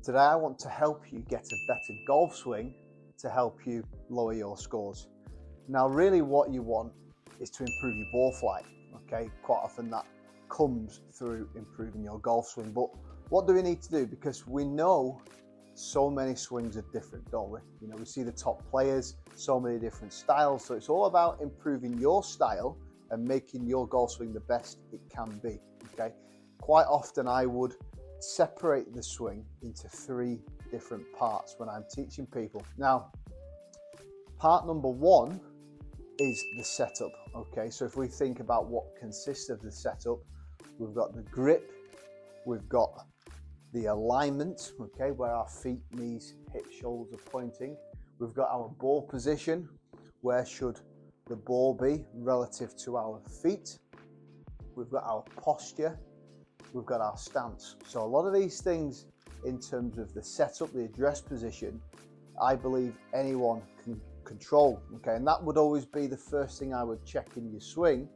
today I want to help you get a better golf swing to help you lower your scores. Now really what you want is to improve your ball flight, okay? Quite often that comes through improving your golf swing, but what do we need to do? Because we know so many swings are different, don't we? You know, we see the top players, so many different styles, so it's all about improving your style and making your golf swing the best it can be, okay? Quite often I would separate the swing into 3 different parts when I'm teaching people. Now, part number 1 is the setup, okay? So if we think about what consists of the setup, we've got the grip, we've got the alignment, okay, where our feet, knees, hips, shoulders are pointing. We've got our ball position, where should the ball be relative to our feet. We've got our posture, we've got our stance. So a lot of these things in terms of the setup, the address position, I believe anyone can control, okay? And that would always be the first thing I would check in your swing.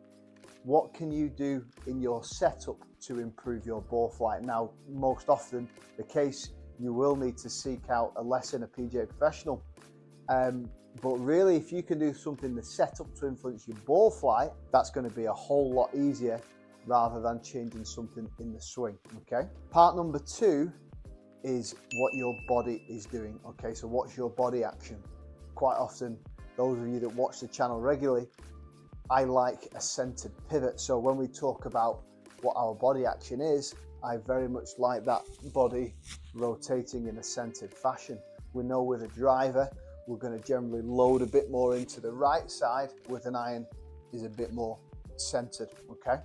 What can you do in your setup to improve your ball flight? Now, most often the case, you will need to seek out a lesson, a PGA professional. But really, if you can do something in the setup to influence your ball flight, that's going to be a whole lot easier rather than changing something in the swing, okay? Part number 2 is what your body is doing, okay? So what's your body action? Quite often, those of you that watch the channel regularly, I like a centered pivot. So when we talk about what our body action is, I very much like that body rotating in a centered fashion. We know with a driver, we're going to generally load a bit more into the right side. With an iron is a bit more centered, okay?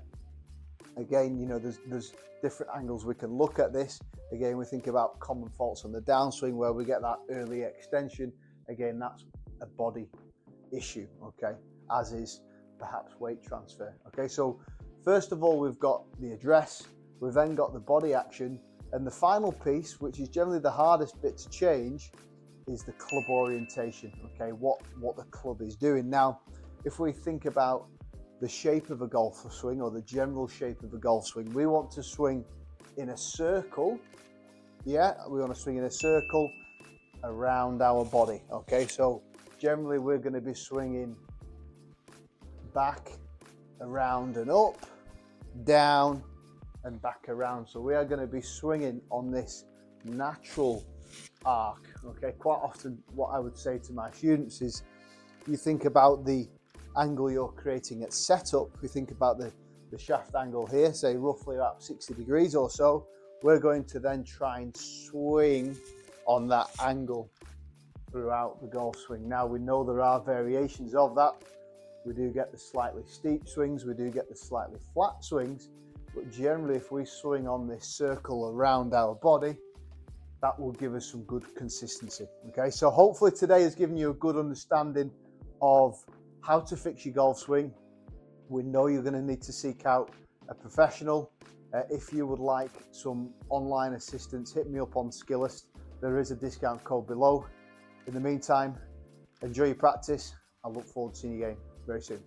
Again, you know, there's different angles we can look at this. Again, we think about common faults on the downswing where we get that early extension. Again, that's a body issue, okay? As is perhaps weight transfer, okay? So first of all, we've got the address, we've then got the body action, and the final piece, which is generally the hardest bit to change, is the club orientation, okay? What the club is doing. Now, if we think about the shape of a golf swing or the general shape of a golf swing, we want to swing in a circle, yeah? We want to swing in a circle around our body, okay? So generally we're going to be swinging back, around and up, down and back around. So we are going to be swinging on this natural arc, okay? Quite often what I would say to my students is, you think about the angle you're creating at setup, we think about the shaft angle here, say roughly about 60 degrees or so. We're going to then try and swing on that angle throughout the golf swing. Now we know there are variations of that. We do get the slightly steep swings, we do get the slightly flat swings, but generally if we swing on this circle around our body, that will give us some good consistency, okay? So hopefully today has given you a good understanding of how to fix your golf swing. We know you're going to need to seek out a professional. If you would like some online assistance, hit me up on Skillest. There is a discount code below. In the meantime, enjoy your practice. I look forward to seeing you again very soon.